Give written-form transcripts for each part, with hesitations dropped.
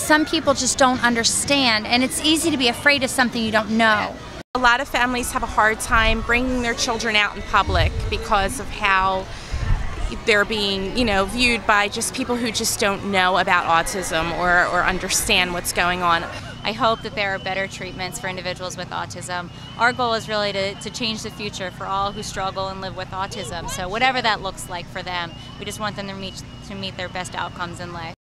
some people just don't understand, and it's easy to be afraid of something you don't know. A lot of families have a hard time bringing their children out in public because of how they're being, viewed by just people who just don't know about autism or understand what's going on. I hope that there are better treatments for individuals with autism. Our goal is really to change the future for all who struggle and live with autism. So whatever that looks like for them, we just want them to meet their best outcomes in life.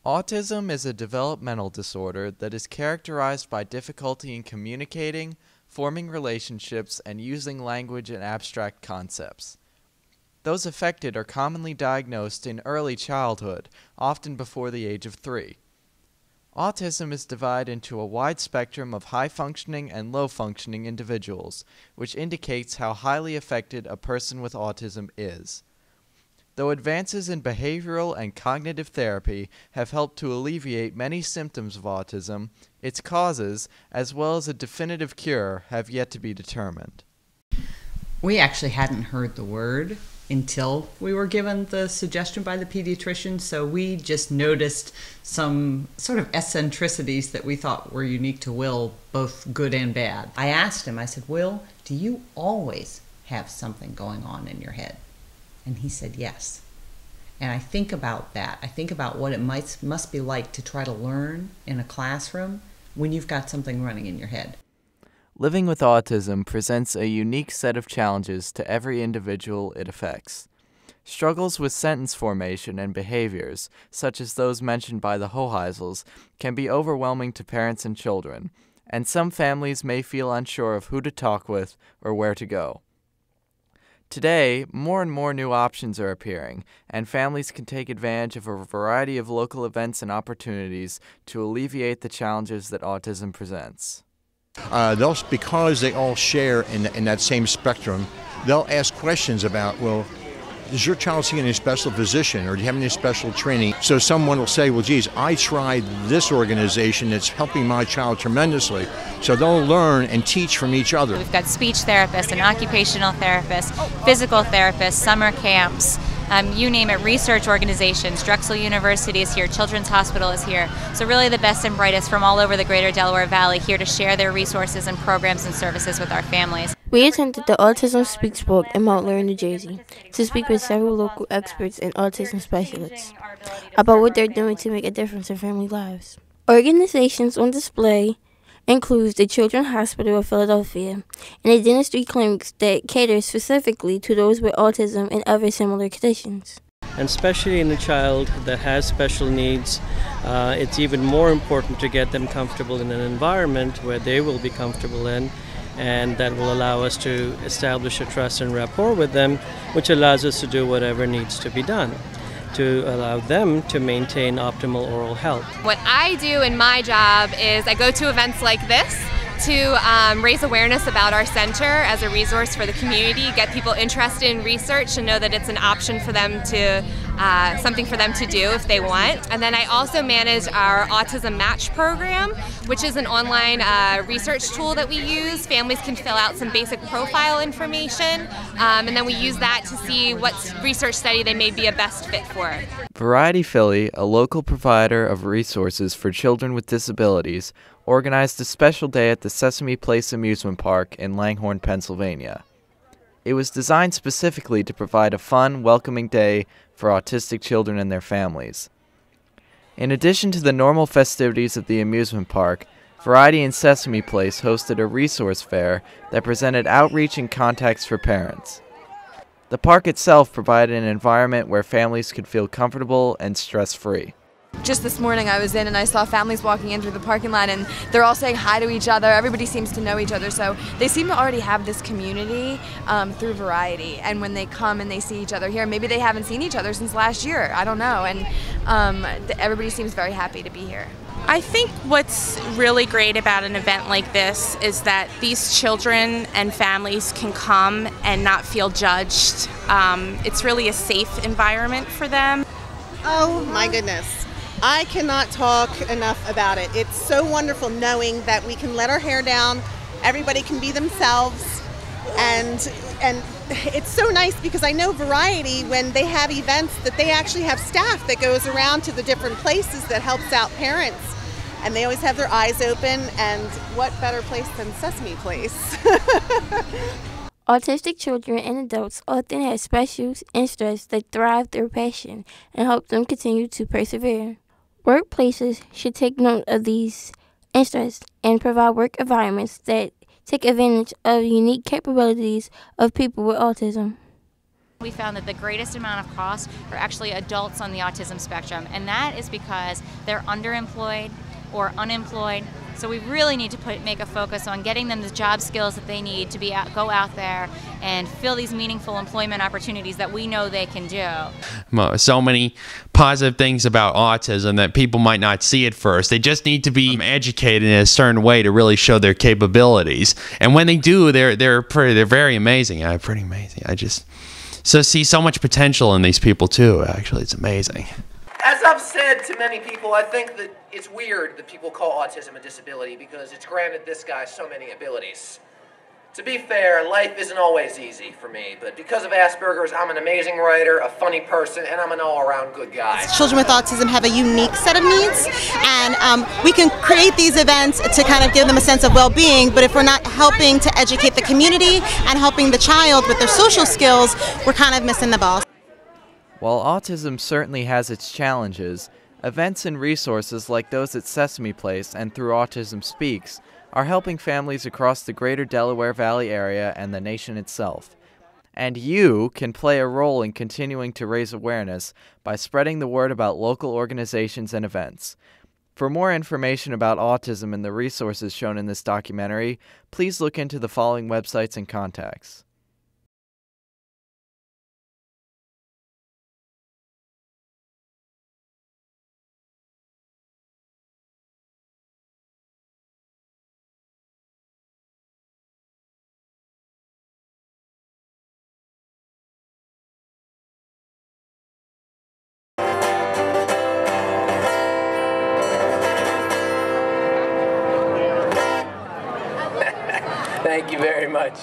Autism is a developmental disorder that is characterized by difficulty in communicating, forming relationships, and using language and abstract concepts. Those affected are commonly diagnosed in early childhood, often before the age of 3. Autism is divided into a wide spectrum of high-functioning and low-functioning individuals, which indicates how highly affected a person with autism is. Though advances in behavioral and cognitive therapy have helped to alleviate many symptoms of autism, its causes, as well as a definitive cure, have yet to be determined. We actually hadn't heard the word until we were given the suggestion by the pediatrician, so we just noticed some sort of eccentricities that we thought were unique to Will, both good and bad. I asked him, I said, Will, do you always have something going on in your head? And he said yes. And I think about that. I think about what it must be like to try to learn in a classroom when you've got something running in your head. Living with autism presents a unique set of challenges to every individual it affects. Struggles with sentence formation and behaviors, such as those mentioned by the Hoheisels, can be overwhelming to parents and children, and some families may feel unsure of who to talk with or where to go. Today, more and more new options are appearing, and families can take advantage of a variety of local events and opportunities to alleviate the challenges that autism presents. Because they all share in that same spectrum, they'll ask questions about, well, does your child see any special physician, or do you have any special training? So someone will say, well, geez, I tried this organization that's helping my child tremendously. So they'll learn and teach from each other. We've got speech therapists and occupational therapists, physical therapists, summer camps, you name it, research organizations. Drexel University is here, Children's Hospital is here. So really the best and brightest from all over the greater Delaware Valley here to share their resources and programs and services with our families. We attended the Autism Speaks Walk in Mount Laurel, New Jersey, to speak with several local experts and autism specialists about what they're doing to make a difference in family lives. Organizations on display includes the Children's Hospital of Philadelphia and a dentistry clinic that caters specifically to those with autism and other similar conditions. And especially in a child that has special needs, it's even more important to get them comfortable in an environment where they will be comfortable in, and that will allow us to establish a trust and rapport with them, which allows us to do whatever needs to be done to allow them to maintain optimal oral health. What I do in my job is I go to events like this to raise awareness about our center as a resource for the community, get people interested in research and know that it's an option for them to, something for them to do if they want. And then I also manage our Autism Match program, which is an online research tool that we use. Families can fill out some basic profile information, and then we use that to see what research study they may be a best fit for. Variety Philly, a local provider of resources for children with disabilities, organized a special day at the Sesame Place amusement park in Langhorne, Pennsylvania. It was designed specifically to provide a fun, welcoming day for autistic children and their families. In addition to the normal festivities of the amusement park, Variety and Sesame Place hosted a resource fair that presented outreach and contacts for parents. The park itself provided an environment where families could feel comfortable and stress-free. Just this morning I was in and I saw families walking in through the parking lot and they're all saying hi to each other. Everybody seems to know each other, so they seem to already have this community through Variety. And when they come and they see each other here, maybe they haven't seen each other since last year, I don't know, and everybody seems very happy to be here. I think what's really great about an event like this is that these children and families can come and not feel judged. It's really a safe environment for them. Oh my goodness. I cannot talk enough about it. It's so wonderful knowing that we can let our hair down, everybody can be themselves, and it's so nice because I know Variety, when they have events, that they actually have staff that goes around to the different places that helps out parents. And they always have their eyes open, and what better place than Sesame Place? Autistic children and adults often have special interests that thrive their passion and help them continue to persevere. Workplaces should take note of these interests and provide work environments that take advantage of unique capabilities of people with autism. We found that the greatest amount of cost are actually adults on the autism spectrum, and that is because they're underemployed or unemployed. So we really need to make a focus on getting them the job skills that they need to go out there and fill these meaningful employment opportunities that we know they can do. So many positive things about autism that people might not see at first. They just need to be educated in a certain way to really show their capabilities. And when they do, they're very amazing. Pretty amazing. I just see so much potential in these people too. Actually, it's amazing. As I've said to many people, I think that it's weird that people call autism a disability because it's granted this guy so many abilities. To be fair, life isn't always easy for me, but because of Asperger's, I'm an amazing writer, a funny person, and I'm an all-around good guy. Children with autism have a unique set of needs, and we can create these events to kind of give them a sense of well-being, but if we're not helping to educate the community and helping the child with their social skills, we're kind of missing the ball. While autism certainly has its challenges, events and resources like those at Sesame Place and through Autism Speaks are helping families across the greater Delaware Valley area and the nation itself. And you can play a role in continuing to raise awareness by spreading the word about local organizations and events. For more information about autism and the resources shown in this documentary, please look into the following websites and contacts. Thank you very much.